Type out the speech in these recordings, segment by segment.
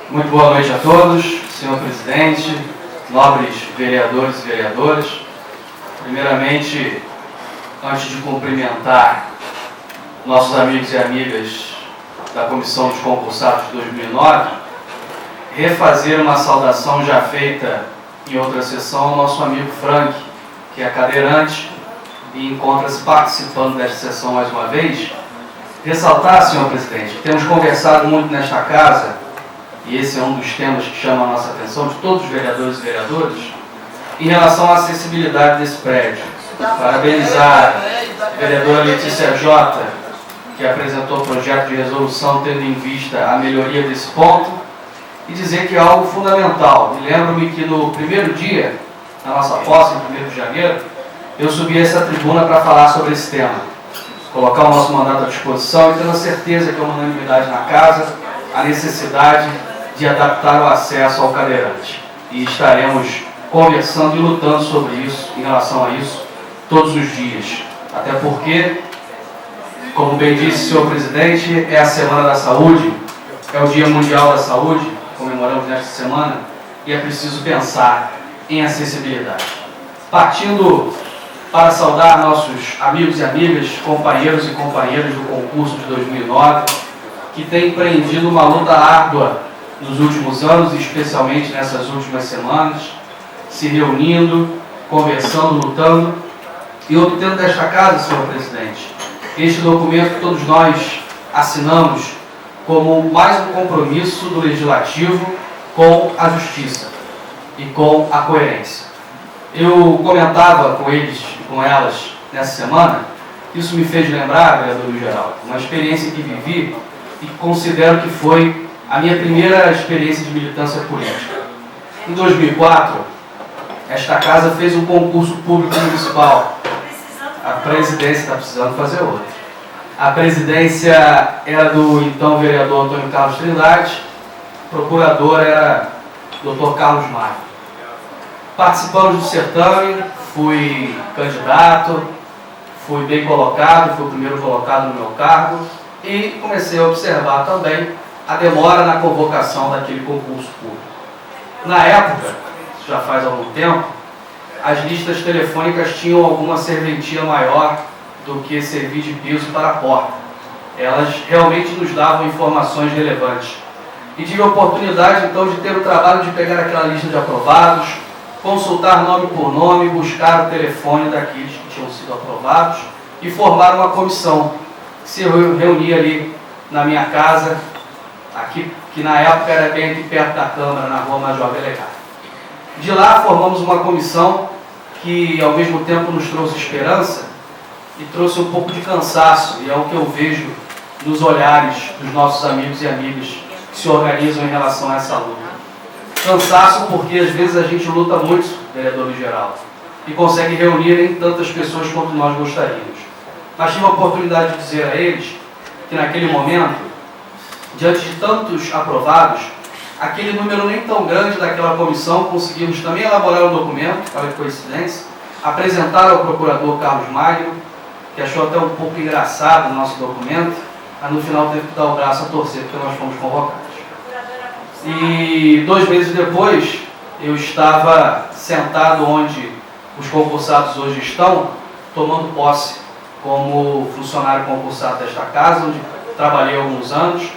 Muito boa noite a todos, senhor presidente, nobres vereadores e vereadoras. Primeiramente, antes de cumprimentar nossos amigos e amigas da Comissão dos Concursados de 2009, refazer uma saudação já feita em outra sessão ao nosso amigo Frank, que é cadeirante e encontra-se participando desta sessão mais uma vez. Ressaltar, senhor presidente, que temos conversado muito nesta casa, e esse é um dos temas que chama a nossa atenção, de todos os vereadores e vereadoras, em relação à acessibilidade desse prédio. Parabenizar a vereadora Letícia Jota, que apresentou o projeto de resolução tendo em vista a melhoria desse ponto, e dizer que é algo fundamental. E lembro-me que no primeiro dia, na nossa posse, em 1º de janeiro, eu subi a essa tribuna para falar sobre esse tema. Colocar o nosso mandato à disposição e tendo a certeza que é uma unanimidade na casa, a necessidade de adaptar o acesso ao cadeirante. E estaremos conversando e lutando sobre isso, em relação a isso, todos os dias. Até porque, como bem disse o senhor presidente, é a Semana da Saúde, é o Dia Mundial da Saúde, comemoramos nesta semana, e é preciso pensar em acessibilidade. Partindo para saudar nossos amigos e amigas, companheiros e companheiras do concurso de 2009, que têm empreendido uma luta árdua nos últimos anos, e especialmente nessas últimas semanas, se reunindo, conversando, lutando, e obtendo desta casa, senhor presidente, este documento que todos nós assinamos como mais um compromisso do Legislativo com a Justiça e com a coerência. Eu comentava com eles e com elas nessa semana, isso me fez lembrar, vereador Geraldo, uma experiência que vivi e considero que foi a minha primeira experiência de militância política. Em 2004, esta casa fez um concurso público municipal. A presidência está precisando fazer outro. A presidência era do então vereador Antônio Carlos Trindade, procurador era Dr. Carlos Maia. Participamos do certame, fui candidato, fui bem colocado, fui o primeiro colocado no meu cargo e comecei a observar também a demora na convocação daquele concurso público. Na época, já faz algum tempo, as listas telefônicas tinham alguma serventia maior do que servir de piso para a porta. Elas realmente nos davam informações relevantes. E tive a oportunidade, então, de ter o trabalho de pegar aquela lista de aprovados, consultar nome por nome, buscar o telefone daqueles que tinham sido aprovados e formar uma comissão que se reunia ali na minha casa, aqui, que na época era bem aqui perto da Câmara, na rua Major Belegar. De lá formamos uma comissão que ao mesmo tempo nos trouxe esperança e trouxe um pouco de cansaço, e é o que eu vejo nos olhares dos nossos amigos e amigas que se organizam em relação a essa luta. Cansaço porque às vezes a gente luta muito, vereador Geraldo, e consegue reunir nem tantas pessoas quanto nós gostaríamos. Mas tive a oportunidade de dizer a eles que naquele momento, diante de tantos aprovados, aquele número nem tão grande daquela comissão, conseguimos também elaborar um documento, olha que coincidência, apresentar ao procurador Carlos Magno, que achou até um pouco engraçado o nosso documento, mas no final teve que dar o braço a torcer, porque nós fomos convocados. E 2 meses depois, eu estava sentado onde os concursados hoje estão, tomando posse como funcionário concursado desta casa, onde trabalhei há alguns anos.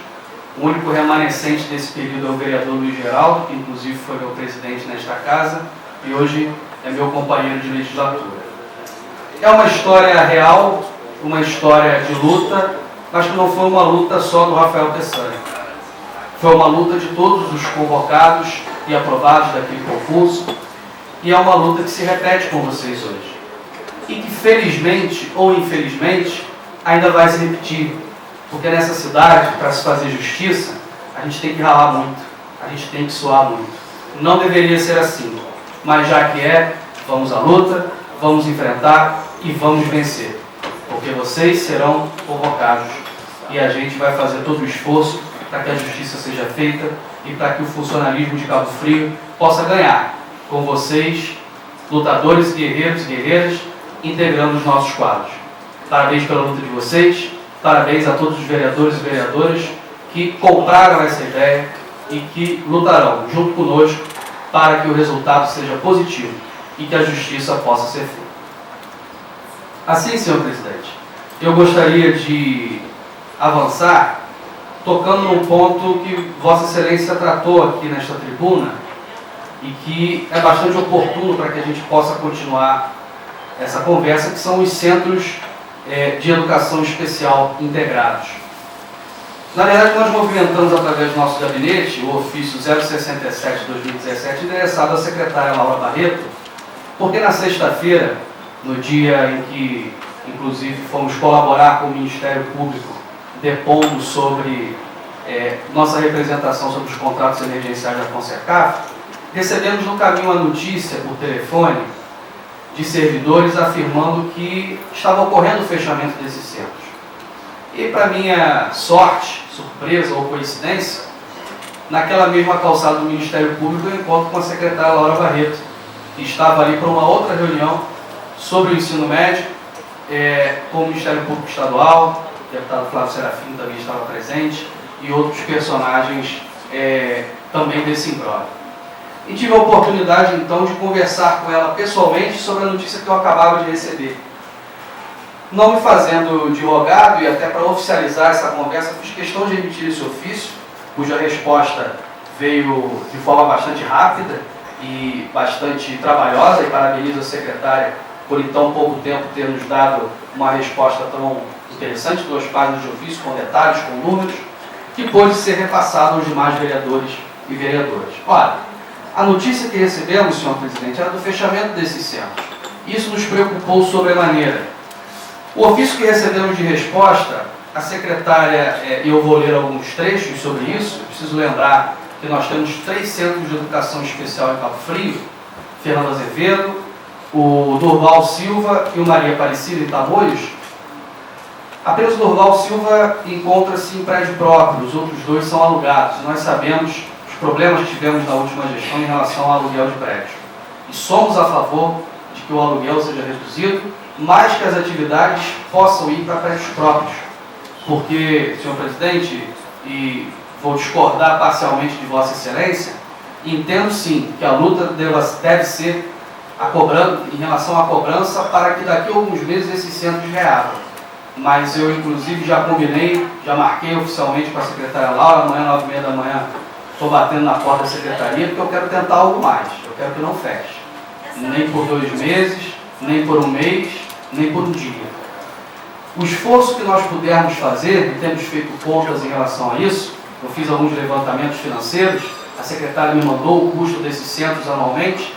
O único remanescente desse período é o vereador Luiz Geraldo, que inclusive foi meu presidente nesta casa, e hoje é meu companheiro de legislatura. É uma história real, uma história de luta, mas que não foi uma luta só do Rafael Tessani. Foi uma luta de todos os convocados e aprovados daquele concurso, e é uma luta que se repete com vocês hoje. E que felizmente ou infelizmente ainda vai se repetir, porque nessa cidade, para se fazer justiça, a gente tem que ralar muito, a gente tem que suar muito. Não deveria ser assim, mas já que é, vamos à luta, vamos enfrentar e vamos vencer, porque vocês serão convocados e a gente vai fazer todo o esforço para que a justiça seja feita e para que o funcionalismo de Cabo Frio possa ganhar com vocês, lutadores, guerreiros e guerreiras, integrando os nossos quadros. Parabéns pela luta de vocês, parabéns a todos os vereadores e vereadoras que compraram essa ideia, e que lutarão junto conosco para que o resultado seja positivo e que a justiça possa ser feita. Assim, senhor presidente, eu gostaria de avançar tocando num ponto que Vossa Excelência tratou aqui nesta tribuna e que é bastante oportuno para que a gente possa continuar essa conversa, que são os centros de educação especial integrados. Na verdade, nós movimentamos através do nosso gabinete o ofício 067/2017, endereçado à secretária Laura Barreto, porque na sexta-feira, no dia em que, inclusive, fomos colaborar com o Ministério Público, depondo sobre nossa representação sobre os contratos emergenciais da Concercaf, recebemos no caminho a notícia por telefone de servidores afirmando que estava ocorrendo o fechamento desses centros. E, para minha sorte, surpresa ou coincidência, naquela mesma calçada do Ministério Público eu encontro com a secretária Laura Barreto, que estava ali para uma outra reunião sobre o ensino médio, com o Ministério Público Estadual, o deputado Flávio Serafim também estava presente, e outros personagens também desse imbróglio. E tive a oportunidade, então, de conversar com ela pessoalmente sobre a notícia que eu acabava de receber. Não me fazendo de rogado, e até para oficializar essa conversa, fiz questão de emitir esse ofício, cuja resposta veio de forma bastante rápida e bastante trabalhosa, e parabenizo a secretária por em tão pouco tempo ter nos dado uma resposta tão interessante, 2 páginas de ofício, com detalhes, com números, que pôde ser repassado aos demais vereadores e vereadoras. Ora, a notícia que recebemos, senhor presidente, era do fechamento desses centros. Isso nos preocupou sobremaneira. O ofício que recebemos de resposta, a secretária, e eu vou ler alguns trechos sobre isso, preciso lembrar que nós temos 3 centros de educação especial em Cabo Frio, Fernando Azevedo, o Durval Silva e o Maria Aparecida em Tamoios. Apenas o Durval Silva encontra-se em prédio próprio, os outros 2 são alugados. Nós sabemos os problemas que tivemos na última gestão em relação ao aluguel de prédio. E somos a favor de que o aluguel seja reduzido, mas que as atividades possam ir para prédios próprios. Porque, senhor presidente, e vou discordar parcialmente de Vossa Excelência, entendo sim que a luta deve ser em relação à cobrança para que daqui a alguns meses esses centros reabram. Mas eu, inclusive, já combinei, já marquei oficialmente com a secretária Laura, amanhã, 9h30 da manhã, estou batendo na porta da secretaria, porque eu quero tentar algo mais, eu quero que não feche. Nem por 2 meses, nem por 1 mês, nem por 1 dia. O esforço que nós pudermos fazer, e temos feito contas em relação a isso, eu fiz alguns levantamentos financeiros, a secretária me mandou o custo desses centros anualmente,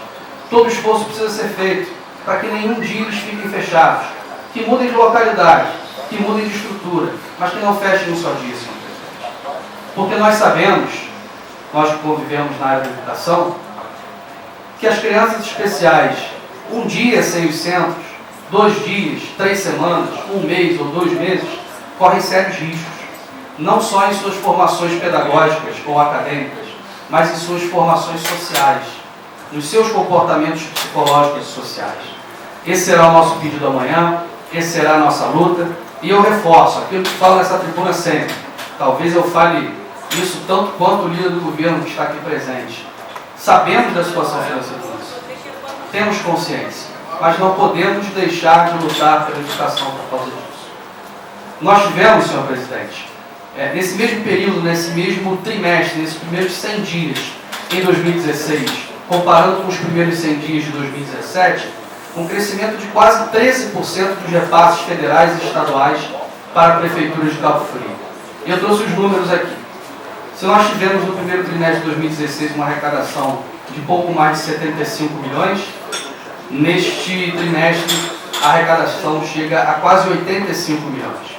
todo esforço precisa ser feito para que nenhum dia eles fiquem fechados, que mudem de localidade, que mudem de estrutura, mas que não fechem um só dia, senhor presidente. Porque nós sabemos, nós que convivemos na área da educação, que as crianças especiais, 1 dia sem os centros, 2 dias, 3 semanas, 1 mês ou 2 meses, correm sérios riscos, não só em suas formações pedagógicas ou acadêmicas, mas em suas formações sociais, nos seus comportamentos psicológicos e sociais. Esse será o nosso pedido amanhã, essa será a nossa luta, e eu reforço aquilo que falo nessa tribuna sempre. Talvez eu fale isso tanto quanto o líder do governo que está aqui presente. Sabemos da situação financeira do Brasil, temos consciência, mas não podemos deixar de lutar pela educação por causa disso. Nós tivemos, senhor presidente, nesse mesmo período, nesse mesmo trimestre, nesses primeiros 100 dias, em 2016, comparando com os primeiros 100 dias de 2017, um crescimento de quase 13% dos repasses federais e estaduais para prefeituras de Cabo Frio. Eu trouxe os números aqui. Se nós tivemos no primeiro trimestre de 2016 uma arrecadação de pouco mais de 75 milhões, neste trimestre a arrecadação chega a quase 85 milhões.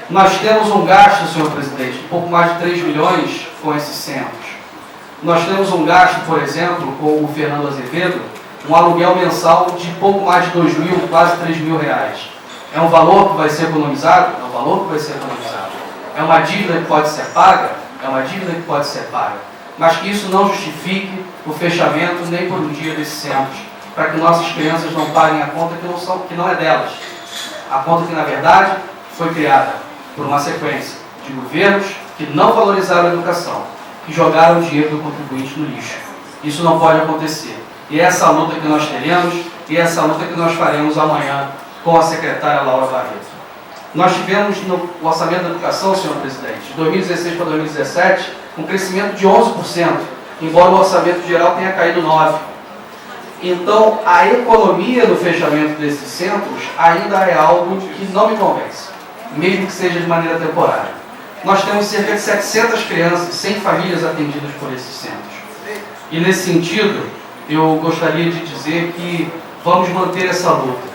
Nós temos um gasto, senhor presidente, de pouco mais de 3 milhões com esses centros. Nós temos um gasto, por exemplo, com o Fernando Azevedo, um aluguel mensal de pouco mais de 2 mil, quase 3 mil reais. É um valor que vai ser economizado? É um valor que vai ser economizado. É uma dívida que pode ser paga? É uma dívida que pode ser paga. Mas que isso não justifique o fechamento nem por 1 dia desses centros, para que nossas crianças não paguem a conta que não é delas. A conta que, na verdade, foi criada por uma sequência de governos que não valorizaram a educação, que jogaram o dinheiro do contribuinte no lixo. Isso não pode acontecer. E é essa luta que nós teremos, e é essa luta que nós faremos amanhã com a secretária Laura Barreto. Nós tivemos no orçamento da educação, senhor presidente, de 2016 para 2017, um crescimento de 11%, embora o orçamento geral tenha caído 9%. Então, a economia do fechamento desses centros ainda é algo que não me convence, mesmo que seja de maneira temporária. Nós temos cerca de 700 crianças sem famílias atendidas por esses centros. E nesse sentido, eu gostaria de dizer que vamos manter essa luta.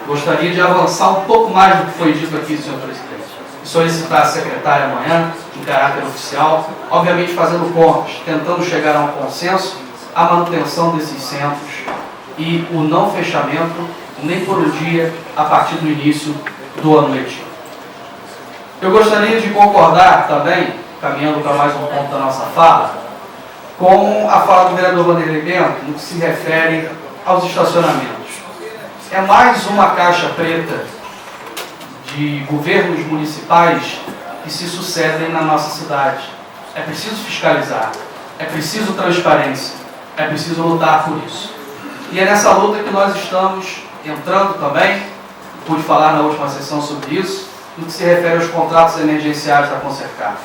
Gostaria de avançar um pouco mais do que foi dito aqui, senhor presidente. E solicitar a secretária amanhã, em caráter oficial, obviamente fazendo contas, tentando chegar a um consenso, a manutenção desses centros e o não fechamento, nem por um dia, a partir do início do ano letivo. Eu gostaria de concordar também, caminhando para mais um ponto da nossa fala, com a fala do vereador Vanderlei Bento, no que se refere aos estacionamentos. É mais uma caixa preta de governos municipais que se sucedem na nossa cidade. É preciso fiscalizar, é preciso transparência, é preciso lutar por isso. E é nessa luta que nós estamos entrando também, pude falar na última sessão sobre isso, no que se refere aos contratos emergenciais da Concercaf,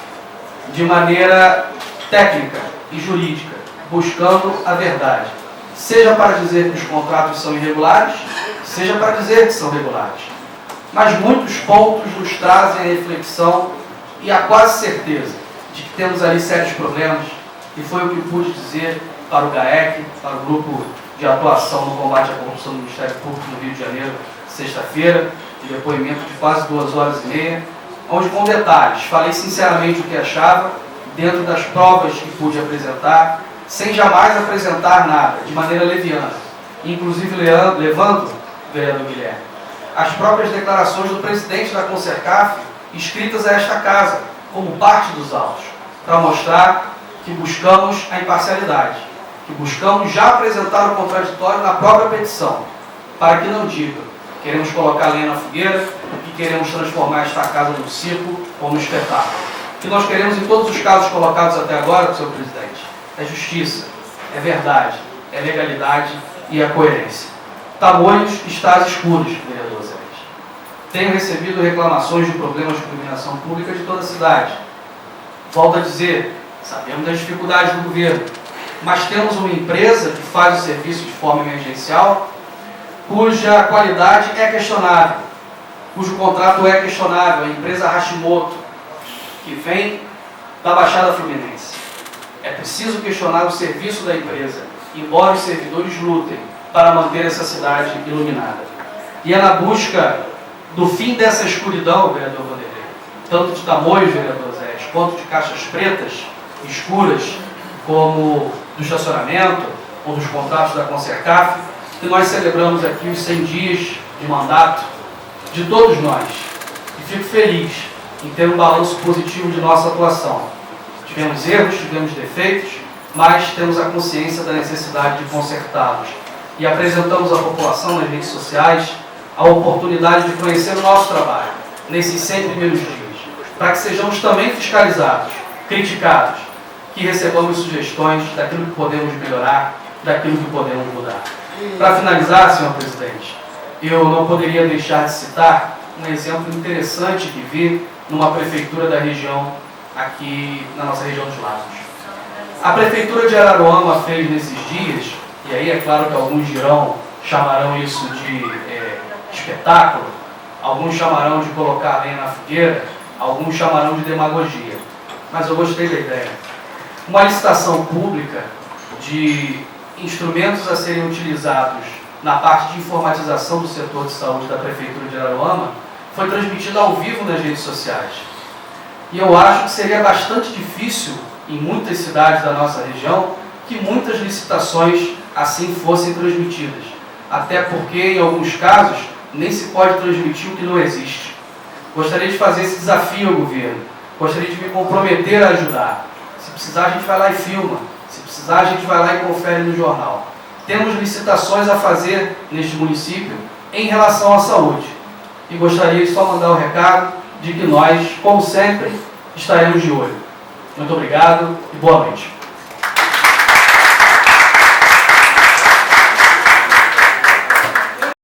de maneira técnica e jurídica, buscando a verdade. Seja para dizer que os contratos são irregulares, seja para dizer que são regulares. Mas muitos pontos nos trazem a reflexão e a quase certeza de que temos ali sérios problemas, e foi o que pude dizer para o GAEC, para o Grupo de Atuação no Combate à Corrupção do Ministério Público no Rio de Janeiro, sexta-feira, de depoimento de quase 2h30, onde com detalhes falei sinceramente o que achava, dentro das provas que pude apresentar, sem jamais apresentar nada, de maneira leviana, inclusive levando, vereador Guilherme, as próprias declarações do presidente da Concercaf, escritas a esta casa, como parte dos autos, para mostrar que buscamos a imparcialidade, que buscamos já apresentar o contraditório na própria petição, para que não diga, queremos colocar lenha na fogueira e queremos transformar esta casa num circo ou num espetáculo. O que nós queremos em todos os casos colocados até agora, senhor presidente, é justiça, é verdade, é legalidade e é coerência. Tamoios está às escuras, vereador Zé. Tenho recebido reclamações de problemas de iluminação pública de toda a cidade. Volto a dizer, sabemos das dificuldades do governo, mas temos uma empresa que faz o serviço de forma emergencial, cuja qualidade é questionável, cujo contrato é questionável, a empresa Hashimoto, que vem da Baixada Fluminense. É preciso questionar o serviço da empresa, embora os servidores lutem para manter essa cidade iluminada. E é na busca do fim dessa escuridão, vereador Vanderlei, tanto de Tamoios, vereador Zé, quanto de caixas pretas, escuras, como do estacionamento ou dos contratos da Concercaf, que nós celebramos aqui os 100 dias de mandato de todos nós. E fico feliz em ter um balanço positivo de nossa atuação. Tivemos erros, tivemos defeitos, mas temos a consciência da necessidade de consertá-los. E apresentamos à população nas redes sociais a oportunidade de conhecer o nosso trabalho nesses 100 primeiros dias, para que sejamos também fiscalizados, criticados, que recebamos sugestões daquilo que podemos melhorar, daquilo que podemos mudar. Para finalizar, senhor presidente, eu não poderia deixar de citar um exemplo interessante que vi numa prefeitura da região, aqui na nossa região dos Lagos. A prefeitura de Araruama fez nesses dias, e aí é claro que alguns chamarão isso de espetáculo, alguns chamarão de colocar lenha na fogueira, alguns chamarão de demagogia, mas eu gostei da ideia. Uma licitação pública de instrumentos a serem utilizados na parte de informatização do setor de saúde da Prefeitura de Araruama foi transmitida ao vivo nas redes sociais. E eu acho que seria bastante difícil, em muitas cidades da nossa região, que muitas licitações assim fossem transmitidas. Até porque, em alguns casos, nem se pode transmitir o que não existe. Gostaria de fazer esse desafio ao governo. Gostaria de me comprometer a ajudar. Se precisar, a gente vai lá e filma. Se precisar, a gente vai lá e confere no jornal. Temos licitações a fazer neste município em relação à saúde. E gostaria de só mandar o recado de que nós, como sempre, estaremos de olho. Muito obrigado e boa noite.